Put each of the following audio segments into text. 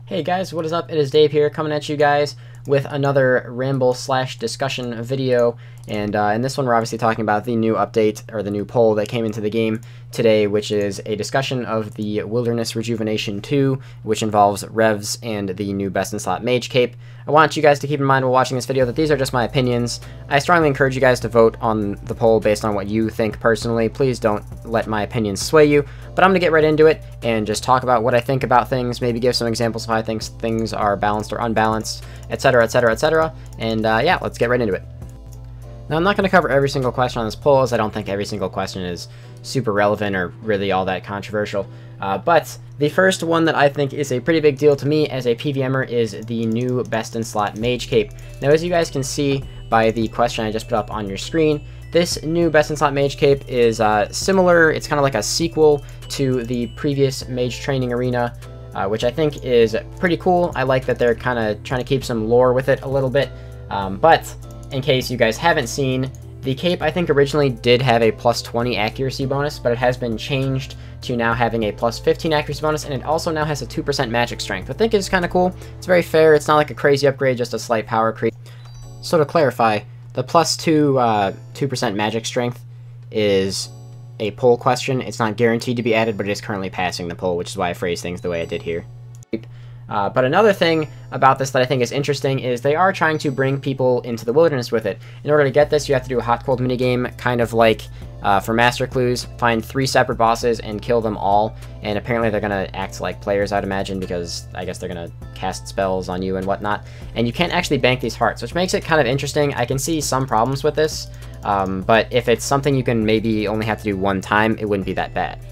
Hey guys, what is up? It is Dave here, coming at you guys with another ramble/discussion video. And in this one, we're obviously talking about the new update, or the new poll that came into the game today, which is a discussion of the Wilderness Rejuvenation 2, which involves Revs and the new Best in Slot Mage Cape. I want you guys to keep in mind while watching this video that these are just my opinions. I strongly encourage you guys to vote on the poll based on what you think personally. Please don't let my opinions sway you. But I'm going to get right into it and just talk about what I think about things, maybe give some examples of how I think things are balanced or unbalanced, etc, etc, etc. And yeah, let's get right into it. Now, I'm not going to cover every single question on this poll, as I don't think every single question is super relevant or really all that controversial. But the first one that I think is a pretty big deal to me as a PVMer is the new Best in Slot Mage Cape. Now, as you guys can see by the question I just put up on your screen, this new Best in Slot Mage Cape is similar. It's kind of like a sequel to the previous Mage Training Arena, which I think is pretty cool. I like that they're kind of trying to keep some lore with it a little bit. But in case you guys haven't seen, the cape I think originally did have a plus 20 accuracy bonus, but it has been changed to now having a plus 15 accuracy bonus, and it also now has a 2% magic strength. I think it's kind of cool. It's very fair. It's not like a crazy upgrade, just a slight power creep. So to clarify, the plus 2% magic strength is a poll question. It's not guaranteed to be added, but it is currently passing the poll, which is why I phrased things the way I did here. But another thing about this that I think is interesting is they are trying to bring people into the wilderness with it. In order to get this, you have to do a hot-cold minigame, kind of like for Master Clues. Find 3 separate bosses and kill them all, and apparently they're going to act like players, I'd imagine, because I guess they're going to cast spells on you and whatnot. And you can't actually bank these hearts, which makes it kind of interesting. I can see some problems with this, but if it's something you can maybe only have to do one time, it wouldn't be that bad.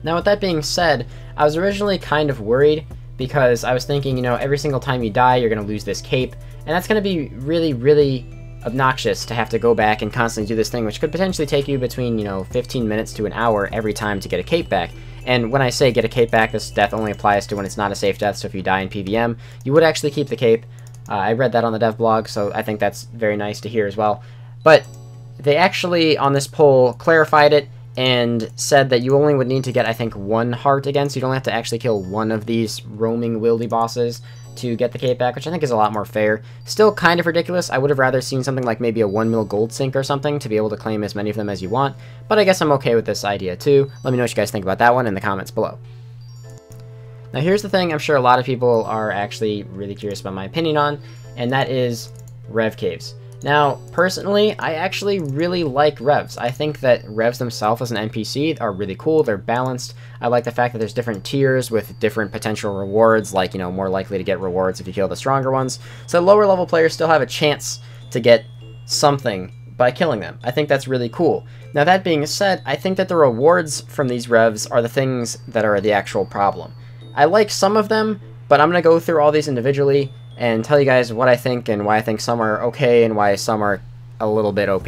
Now, with that being said, I was originally kind of worried, because I was thinking, you know, every single time you die, you're going to lose this cape, and that's going to be really, really obnoxious to have to go back and constantly do this thing, which could potentially take you between, you know, 15 minutes to an hour every time to get a cape back. And when I say get a cape back, this death only applies to when it's not a safe death, so if you die in PVM, you would actually keep the cape. I read that on the dev blog, so I think that's very nice to hear as well. But they actually, on this poll, clarified it, and said that you only would need to get, I think, 1 heart again, so you don't have to actually kill one of these roaming wildy bosses to get the cape back, which I think is a lot more fair. Still kind of ridiculous. I would have rather seen something like maybe a 1 mil gold sink or something to be able to claim as many of them as you want, but I guess I'm okay with this idea too. Let me know what you guys think about that one in the comments below. Now here's the thing I'm sure a lot of people are actually really curious about my opinion on, and that is Rev Caves. Now, personally, I actually really like Revs. I think that Revs themselves as an NPC are really cool. They're balanced. I like the fact that there's different tiers with different potential rewards, like, you know, more likely to get rewards if you kill the stronger ones. So lower level players still have a chance to get something by killing them. I think that's really cool. Now, that being said, I think that the rewards from these Revs are the things that are the actual problem. I like some of them, but I'm going to go through all these individually and tell you guys what I think and why I think some are okay and why some are a little bit OP.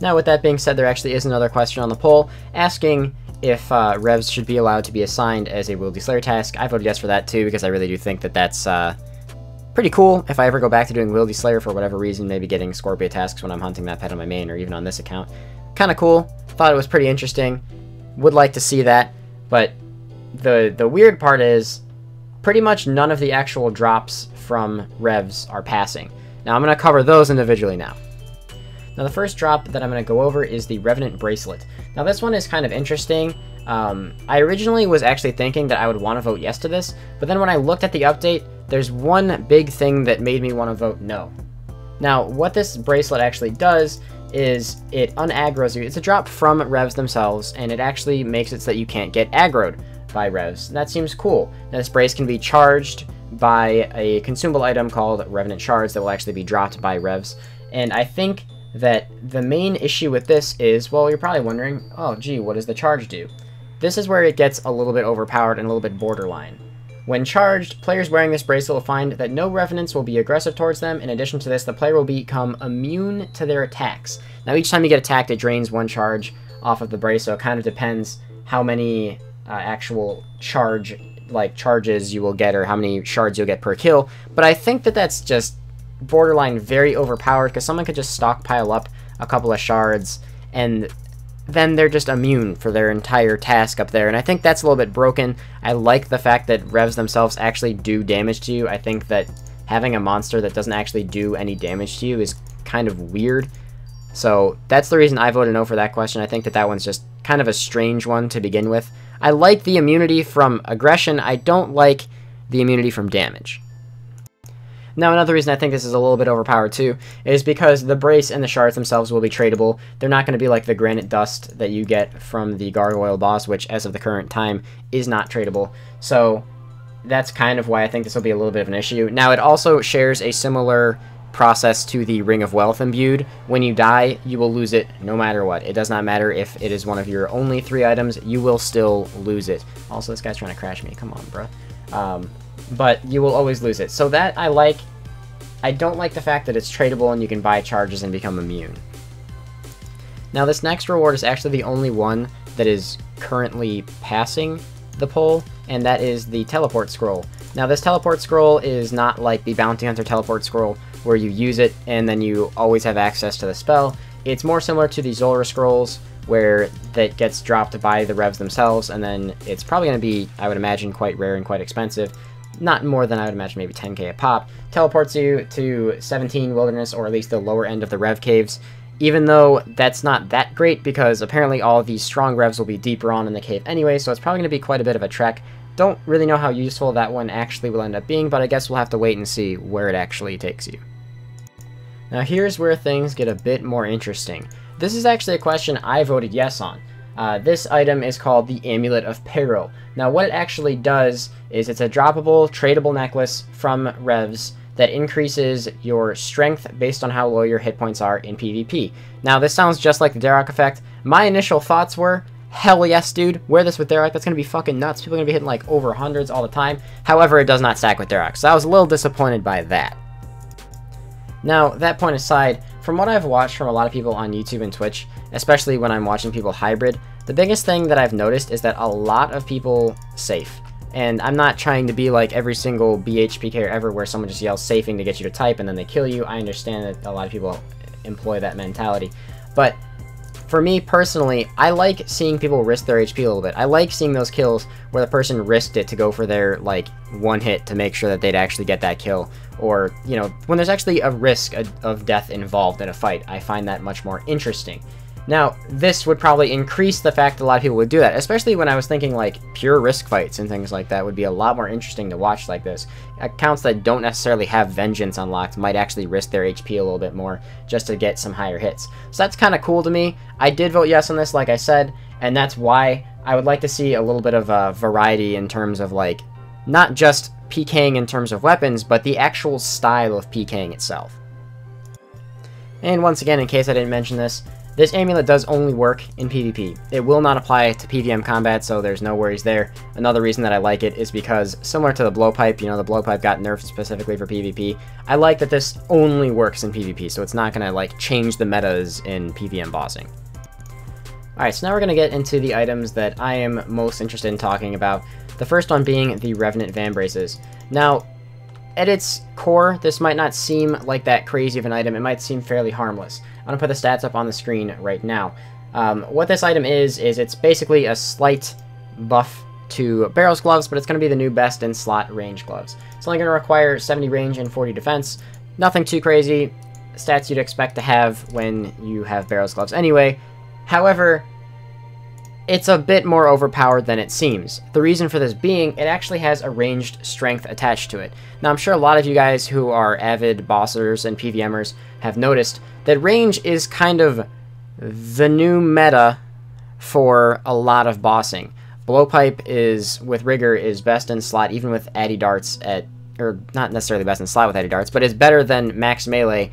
Now, with that being said, there actually is another question on the poll asking if Revs should be allowed to be assigned as a Wieldy Slayer task. I voted yes for that too, because I really do think that that's pretty cool. If I ever go back to doing Wieldy Slayer for whatever reason, maybe getting Scorpio tasks when I'm hunting that pet on my main or even on this account. Kind of cool. Thought it was pretty interesting. Would like to see that, but the weird part is pretty much none of the actual drops from Revs are passing. Now I'm going to cover those individually now. Now the first drop that I'm going to go over is the Revenant bracelet. Now this one is kind of interesting. I originally was actually thinking that I would want to vote yes to this, but then when I looked at the update, there's one big thing that made me want to vote no. Now what this bracelet actually does is it unaggroes you. It's a drop from Revs themselves, and it actually makes it so that you can't get aggroed by Revs. And that seems cool. Now this brace can be charged by a consumable item called Revenant Shards that will actually be dropped by Revs. And I think that the main issue with this is, well, you're probably wondering, oh gee, what does the charge do? This is where it gets a little bit overpowered and a little bit borderline. When charged, players wearing this bracelet will find that no Revenants will be aggressive towards them. In addition to this, the player will become immune to their attacks. Now each time you get attacked, it drains 1 charge off of the brace, so it kind of depends how many actual charges you will get, or how many shards you'll get per kill. But I think that that's just borderline very overpowered, because someone could just stockpile up a couple of shards and then they're just immune for their entire task up there, and I think that's a little bit broken. I like the fact that revs themselves actually do damage to you. I think that having a monster that doesn't actually do any damage to you is kind of weird. So that's the reason I voted no for that question. I think that that one's just kind of a strange one to begin with. I like the immunity from aggression. I don't like the immunity from damage. Now, another reason I think this is a little bit overpowered too is because the brace and the shards themselves will be tradable. They're not going to be like the granite dust that you get from the gargoyle boss, which as of the current time is not tradable. So that's kind of why I think this will be a little bit of an issue. Now, it also shares a similar process to the Ring of Wealth imbued. When you die, you will lose it no matter what. It does not matter if it is one of your only 3 items, you will still lose it. Also, this guy's trying to crash me. Come on, bruh. But you will always lose it. So that I like. I don't like the fact that it's tradable and you can buy charges and become immune. Now, this next reward is actually the only one that is currently passing the poll, and that is the teleport scroll. Now, this teleport scroll is not like the bounty hunter teleport scroll where you use it and then you always have access to the spell. It's more similar to the Zulrah scrolls where that gets dropped by the revs themselves, and then it's probably going to be, I would imagine, quite rare and quite expensive. Not more than I would imagine, maybe 10k a pop. Teleports you to 17 wilderness, or at least the lower end of the rev caves, even though that's not that great because apparently all of these strong revs will be deeper on in the cave anyway, so it's probably going to be quite a bit of a trek. Don't really know how useful that one actually will end up being, but I guess we'll have to wait and see where it actually takes you. Now here's where things get a bit more interesting. This is actually a question I voted yes on. This item is called the Amulet of Payroll. Now what it actually does is it's a droppable, tradable necklace from revs that increases your strength based on how low your hit points are in PvP. Now this sounds just like the Darok effect. My initial thoughts were, hell yes dude, wear this with Darok, that's going to be fucking nuts. People are going to be hitting like over hundreds all the time. However, it does not stack with Darok, so I was a little disappointed by that. Now, that point aside, from what I've watched from a lot of people on YouTube and Twitch, especially when I'm watching people hybrid, the biggest thing that I've noticed is that a lot of people safe. And I'm not trying to be like every single BHPK ever where someone just yells safing to get you to type and then they kill you. I understand that a lot of people employ that mentality. But for me personally, I like seeing people risk their HP a little bit. I like seeing those kills where the person risked it to go for their like one hit to make sure that they'd actually get that kill. Or, you know, when there's actually a risk of death involved in a fight, I find that much more interesting. Now, this would probably increase the fact that a lot of people would do that, especially when I was thinking like pure risk fights and things like that would be a lot more interesting to watch like this. Accounts that don't necessarily have Vengeance unlocked might actually risk their HP a little bit more just to get some higher hits. So that's kind of cool to me. I did vote yes on this, like I said, and that's why I would like to see a little bit of variety in terms of like, not just PKing in terms of weapons, but the actual style of PKing itself. And once again, in case I didn't mention this amulet does only work in PvP. It will not apply to PvM combat, so there's no worries there. Another reason that I like it is because, similar to the blowpipe, you know, the blowpipe got nerfed specifically for PvP. I like that this only works in PvP, so it's not going to, like, change the metas in PvM bossing. Alright, so now we're going to get into the items that I am most interested in talking about. The first one being the Revenant vambraces. Now, at its core, this might not seem like that crazy of an item. It might seem fairly harmless. I'm going to put the stats up on the screen right now. What this item is it's basically a slight buff to Barrel's gloves, but it's going to be the new best in slot range gloves. It's only going to require 70 range and 40 defense. Nothing too crazy. Stats you'd expect to have when you have Barrel's gloves anyway. However, it's a bit more overpowered than it seems. The reason for this being, it actually has a ranged strength attached to it. Now, I'm sure a lot of you guys who are avid bossers and PVMers have noticed that range is kind of the new meta for a lot of bossing. Blowpipe is, with Rigor, is best in slot, even with Addy Darts at, or not necessarily best in slot with Addy Darts, but is better than Max Melee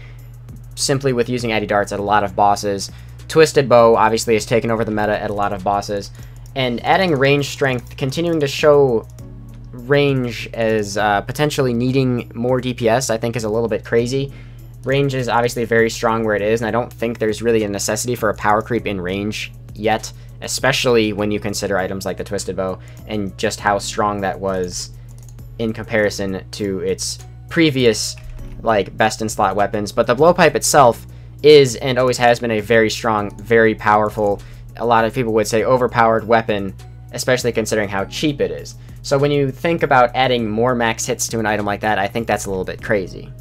simply with using Addy Darts at a lot of bosses. Twisted Bow, obviously, has taken over the meta at a lot of bosses. And adding range strength, continuing to show range as potentially needing more DPS, I think is a little bit crazy. Range is obviously very strong where it is, and I don't think there's really a necessity for a power creep in range yet, especially when you consider items like the Twisted Bow and just how strong that was in comparison to its previous, like, best-in-slot weapons. But the Blowpipe itself is and always has been a very strong, very powerful a lot of people would say overpowered weapon, especially considering how cheap it is. So when you think about adding more max hits to an item like that, I think that's a little bit crazy.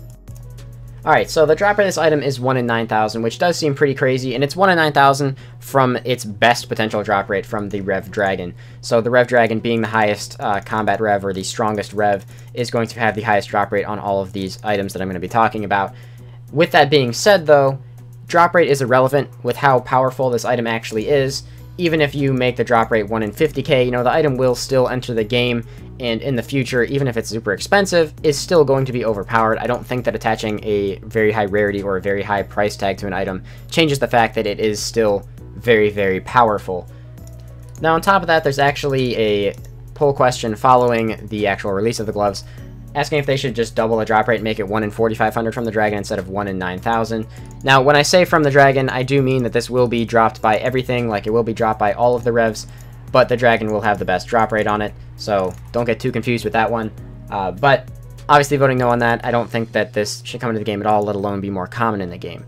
Alright, so the drop rate of this item is 1 in 9,000, which does seem pretty crazy, and it's 1 in 9,000 from its best potential drop rate from the Rev Dragon. So the Rev Dragon, being the highest combat Rev, or the strongest Rev, is going to have the highest drop rate on all of these items that I'm going to be talking about. With that being said, though, drop rate is irrelevant with how powerful this item actually is. Even if you make the drop rate 1 in 50k, you know, the item will still enter the game, and in the future, even if it's super expensive, is still going to be overpowered. I don't think that attaching a very high rarity or a very high price tag to an item changes the fact that it is still very, very powerful. Now, on top of that, there's actually a poll question following the actual release of the gloves, asking if they should just double the drop rate and make it 1 in 4,500 from the dragon instead of 1 in 9,000. Now, when I say from the dragon, I do mean that this will be dropped by everything, like it will be dropped by all of the revs, but the dragon will have the best drop rate on it, so don't get too confused with that one. But obviously voting no on that, I don't think that this should come into the game at all, let alone be more common in the game.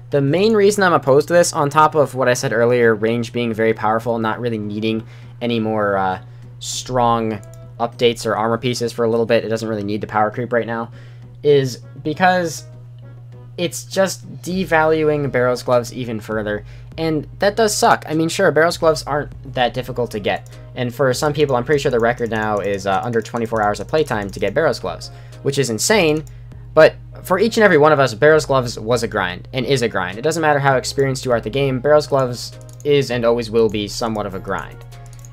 The main reason I'm opposed to this, on top of what I said earlier, range being very powerful, not really needing any more strong updates or armor pieces for a little bit, it doesn't really need the power creep right now, is because it's just devaluing Barrow's gloves even further, and that does suck. I mean, sure, Barrow's gloves aren't that difficult to get, and for some people, I'm pretty sure the record now is under 24 hours of playtime to get Barrow's gloves, which is insane, but for each and every one of us, Barrow's gloves was a grind, and is a grind. It doesn't matter how experienced you are at the game, Barrow's gloves is and always will be somewhat of a grind.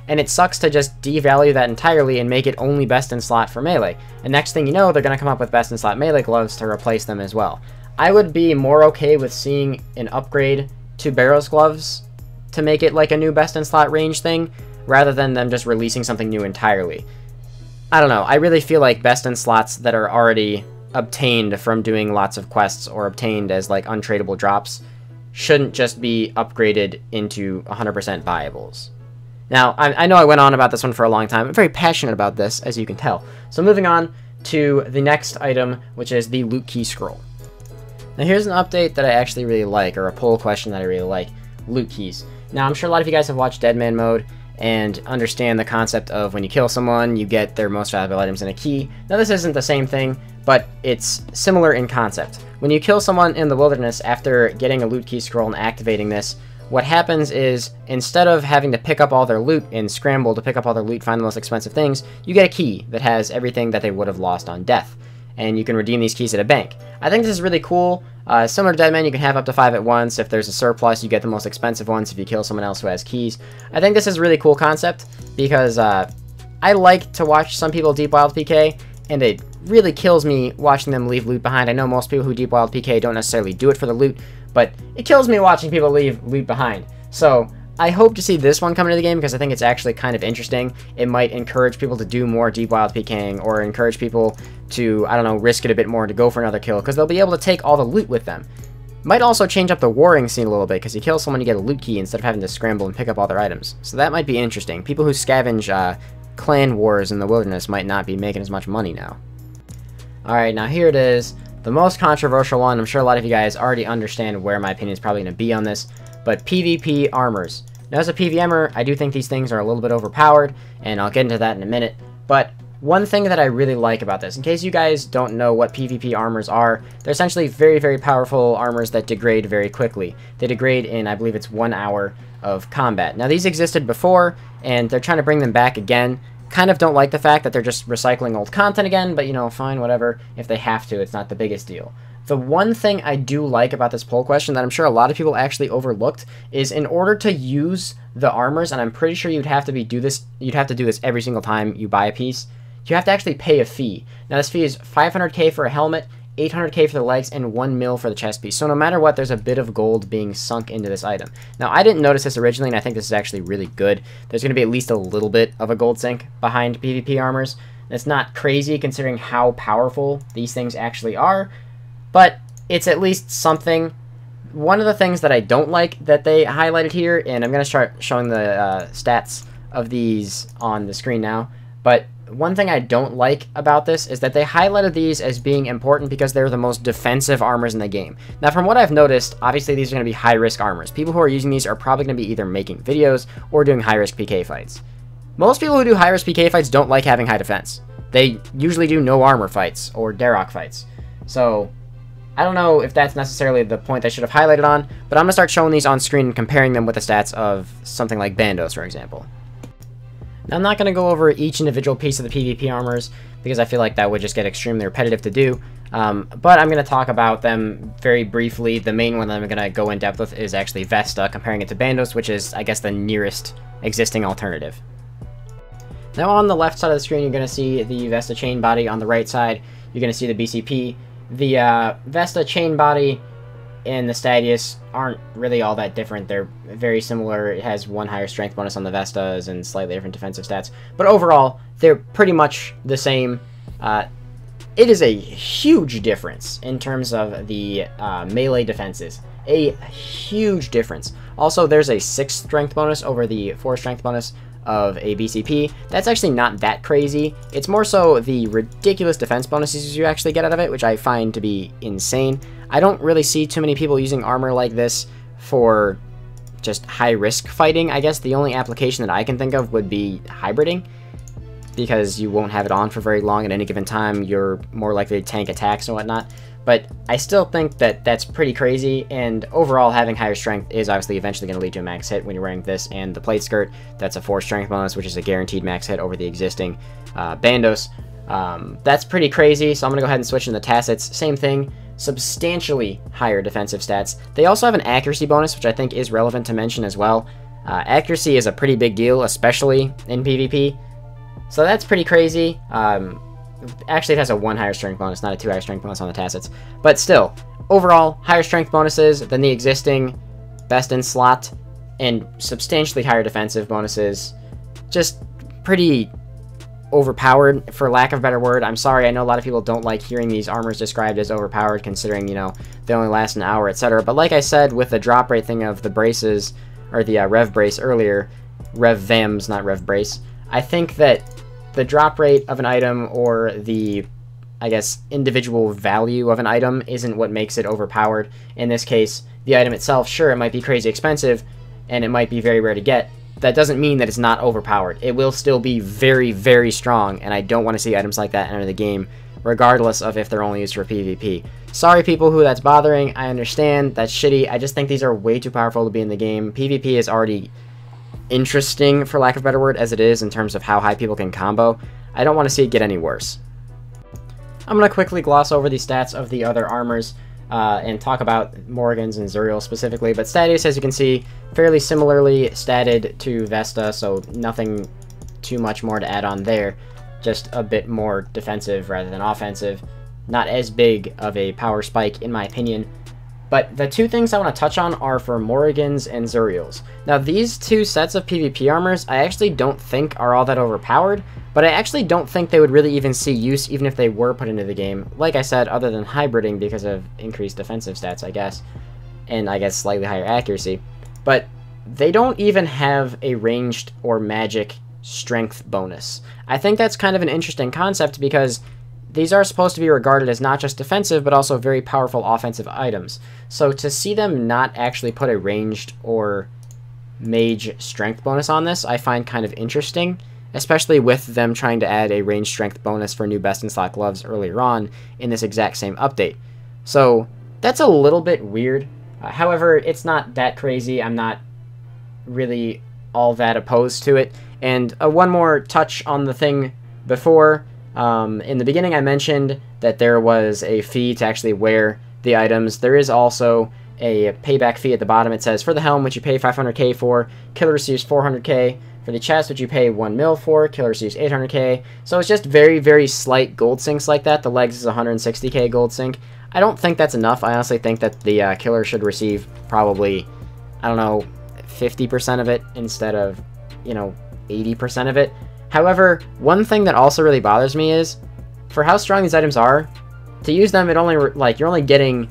And it sucks to just devalue that entirely and make it only best in slot for melee. And next thing you know, they're going to come up with best in slot melee gloves to replace them as well. I would be more okay with seeing an upgrade to Barrow's gloves to make it like a new best in slot range thing, rather than them just releasing something new entirely. I don't know, I really feel like best in slots that are already obtained from doing lots of quests or obtained as like untradeable drops shouldn't just be upgraded into 100% buyables. Now, I know I went on about this one for a long time. I'm very passionate about this, as you can tell. So moving on to the next item, which is the loot key scroll. Now here's an update that I actually really like, or a poll question that I really like, loot keys. Now I'm sure a lot of you guys have watched Deadman Mode and understand the concept of when you kill someone, you get their most valuable items in a key. Now this isn't the same thing, but it's similar in concept. When you kill someone in the wilderness after getting a loot key scroll and activating this, what happens is, instead of having to pick up all their loot and scramble to pick up all their loot, find the most expensive things, you get a key that has everything that they would have lost on death. And you can redeem these keys at a bank. I think this is really cool. Similar to Deadman, you can have up to 5 at once. If there's a surplus, you get the most expensive ones if you kill someone else who has keys. I think this is a really cool concept, because I like to watch some people deep wild PK, and it really kills me watching them leave loot behind. I know most people who deep wild PK don't necessarily do it for the loot, but it kills me watching people leave loot behind. So I hope to see this one come into the game, because I think it's actually kind of interesting. It might encourage people to do more deep wild PKing, or encourage people to, I don't know, risk it a bit more to go for another kill, because they'll be able to take all the loot with them. Might also change up the warring scene a little bit, because you kill someone, you get a loot key instead of having to scramble and pick up all their items. So that might be interesting. People who scavenge clan wars in the wilderness might not be making as much money now. Alright, now here it is. The most controversial one. I'm sure a lot of you guys already understand where my opinion is probably going to be on this, but PvP armors. Now, as a PvMer, I do think these things are a little bit overpowered, and I'll get into that in a minute, but one thing that I really like about this, in case you guys don't know what PvP armors are, they're essentially very, very powerful armors that degrade very quickly. They degrade in, I believe it's 1 hour of combat. Now, these existed before, and they're trying to bring them back again. Kind of don't like the fact that they're just recycling old content again, but, you know, fine, whatever. If they have to, it's not the biggest deal. The one thing I do like about this poll question that I'm sure a lot of people actually overlooked is, in order to use the armors, and I'm pretty sure you'd have to do this every single time you buy a piece, you have to actually pay a fee. Now, this fee is 500k for a helmet, 800k for the legs, and 1 mil for the chest piece. So no matter what, there's a bit of gold being sunk into this item. Now, I didn't notice this originally, and I think this is actually really good. There's going to be at least a little bit of a gold sink behind PvP armors. It's not crazy considering how powerful these things actually are, but it's at least something. One of the things that I don't like that they highlighted here, and I'm going to start showing the stats of these on the screen now, but one thing I don't like about this is that they highlighted these as being important because they're the most defensive armors in the game. Now, from what I've noticed, obviously these are going to be high-risk armors. People who are using these are probably going to be either making videos or doing high-risk PK fights. Most people who do high-risk PK fights don't like having high defense. They usually do no armor fights or Darok fights. So I don't know if that's necessarily the point they should have highlighted on, but I'm going to start showing these on screen and comparing them with the stats of something like Bandos, for example. Now, I'm not going to go over each individual piece of the PvP armors because I feel like that would just get extremely repetitive to do, but I'm going to talk about them very briefly. The main one that I'm going to go in depth with is actually Vesta, comparing it to Bandos, which is, I guess, the nearest existing alternative. Now, on the left side of the screen, you're going to see the Vesta chain body. On the right side, you're going to see the BCP. The Vesta chain body and the Stadius aren't really all that different. They're very similar. It has one higher strength bonus on the Vestas and slightly different defensive stats. But overall, they're pretty much the same. It is a huge difference in terms of the melee defenses. A huge difference. Also, there's a 6 strength bonus over the 4 strength bonus of a BCP. That's actually not that crazy. It's more so the ridiculous defense bonuses you actually get out of it, which I find to be insane. I don't really see too many people using armor like this for just high-risk fighting. I guess the only application that I can think of would be hybriding, because you won't have it on for very long at any given time. You're more likely to tank attacks and whatnot. But I still think that that's pretty crazy, and overall having higher strength is obviously eventually going to lead to a max hit when you're wearing this and the plate skirt. That's a 4 strength bonus, which is a guaranteed max hit over the existing Bandos. That's pretty crazy, so I'm going to go ahead and switch into the Tacits. Same thing, substantially higher defensive stats. They also have an accuracy bonus, which I think is relevant to mention as well. Accuracy is a pretty big deal, especially in PvP, so that's pretty crazy. Actually, it has a 1 higher strength bonus, not a 2 higher strength bonus on the Tacits. But still, overall, higher strength bonuses than the existing best in slot, and substantially higher defensive bonuses. Just pretty overpowered, for lack of a better word. I'm sorry, I know a lot of people don't like hearing these armors described as overpowered, considering, you know, they only last an hour, etc. But like I said, with the drop rate thing of the braces, or the Rev Brace earlier, Rev Vams, not Rev Brace, I think that the drop rate of an item, or the, I guess, individual value of an item, isn't what makes it overpowered. In this case, the item itself, sure, it might be crazy expensive, and it might be very rare to get. That doesn't mean that it's not overpowered. It will still be very, very strong, and I don't want to see items like that enter the game, regardless of if they're only used for PvP. Sorry, people who that's bothering. I understand. That's shitty. I just think these are way too powerful to be in the game. PvP is already interesting, for lack of a better word, as it is in terms of how high people can combo. I don't want to see it get any worse. I'm going to quickly gloss over the stats of the other armors and talk about Morrigan's and Zuriel specifically, but Stadius, as you can see, fairly similarly statted to Vesta, so nothing too much more to add on there. Just a bit more defensive rather than offensive. Not as big of a power spike, in my opinion. But the two things I want to touch on are for Morrigan's and Zuriel's. Now, these two sets of PvP armors I actually don't think are all that overpowered, but I actually don't think they would really even see use even if they were put into the game. Like I said, other than hybriding because of increased defensive stats, I guess, and I guess slightly higher accuracy. But they don't even have a ranged or magic strength bonus. I think that's kind of an interesting concept because these are supposed to be regarded as not just defensive, but also very powerful offensive items. So to see them not actually put a ranged or mage strength bonus on this, I find kind of interesting, especially with them trying to add a ranged strength bonus for new best in slot gloves earlier on in this exact same update. So that's a little bit weird. However, it's not that crazy. I'm not really all that opposed to it. And one more touch on the thing before. In the beginning, I mentioned that there was a fee to actually wear the items. There is also a payback fee at the bottom. It says, for the helm, which you pay 500k for, killer receives 400k. For the chest, which you pay 1 mil for, killer receives 800k. So it's just very, very slight gold sinks like that. The legs is 160k gold sink. I don't think that's enough. I honestly think that the killer should receive probably, I don't know, 50% of it instead of, you know, 80% of it. However, one thing that also really bothers me is, for how strong these items are, to use them, it only you're only getting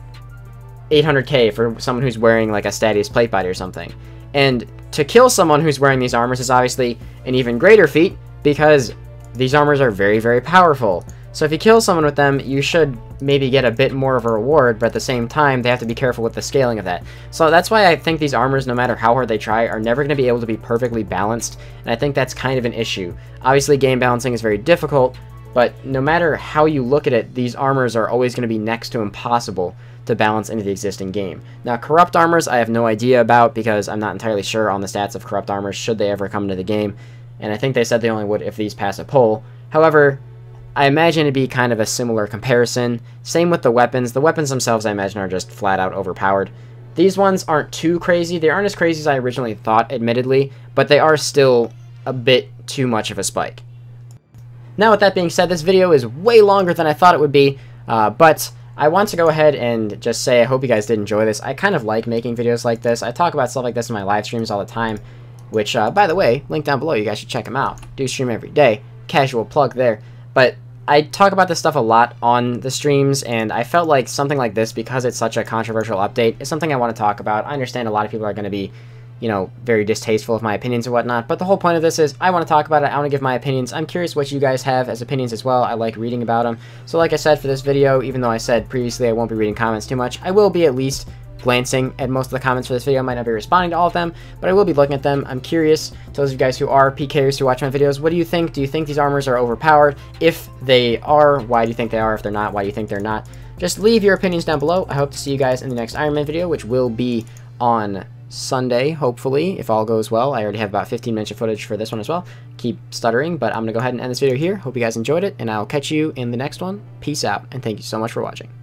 800k for someone who's wearing like a Stadius plate body or something. And to kill someone who's wearing these armors is obviously an even greater feat, because these armors are very, very powerful. So if you kill someone with them, you should maybe get a bit more of a reward, but at the same time, they have to be careful with the scaling of that. So that's why I think these armors, no matter how hard they try, are never going to be able to be perfectly balanced, and I think that's kind of an issue. Obviously, game balancing is very difficult, but no matter how you look at it, these armors are always going to be next to impossible to balance into the existing game. Now, corrupt armors, I have no idea about, because I'm not entirely sure on the stats of corrupt armors should they ever come into the game, and I think they said they only would if these pass a poll. However, I imagine it'd be kind of a similar comparison. Same with the weapons. The weapons themselves, I imagine, are just flat out overpowered. These ones aren't too crazy. They aren't as crazy as I originally thought, admittedly, but they are still a bit too much of a spike. Now, with that being said, this video is way longer than I thought it would be, but I want to go ahead and just say I hope you guys did enjoy this. I kind of like making videos like this. I talk about stuff like this in my live streams all the time, which, by the way, link down below. You guys should check them out. Do stream every day. Casual plug there. But I talk about this stuff a lot on the streams, and I felt like something like this, because it's such a controversial update, is something I want to talk about. I understand a lot of people are going to be, you know, very distasteful of my opinions and whatnot, but the whole point of this is I want to talk about it. I want to give my opinions. I'm curious what you guys have as opinions as well. I like reading about them. So like I said for this video, even though I said previously I won't be reading comments too much, I will be at least glancing at most of the comments for this video. I might not be responding to all of them, but I will be looking at them. I'm curious, to those of you guys who are PKers who watch my videos, what do you think? Do you think these armors are overpowered? If they are, why do you think they are? If they're not, why do you think they're not? Just leave your opinions down below. I hope to see you guys in the next Iron Man video, which will be on Sunday, hopefully, if all goes well. I already have about 15 minutes of footage for this one as well. Keep stuttering, but I'm going to go ahead and end this video here. Hope you guys enjoyed it, and I'll catch you in the next one. Peace out, and thank you so much for watching.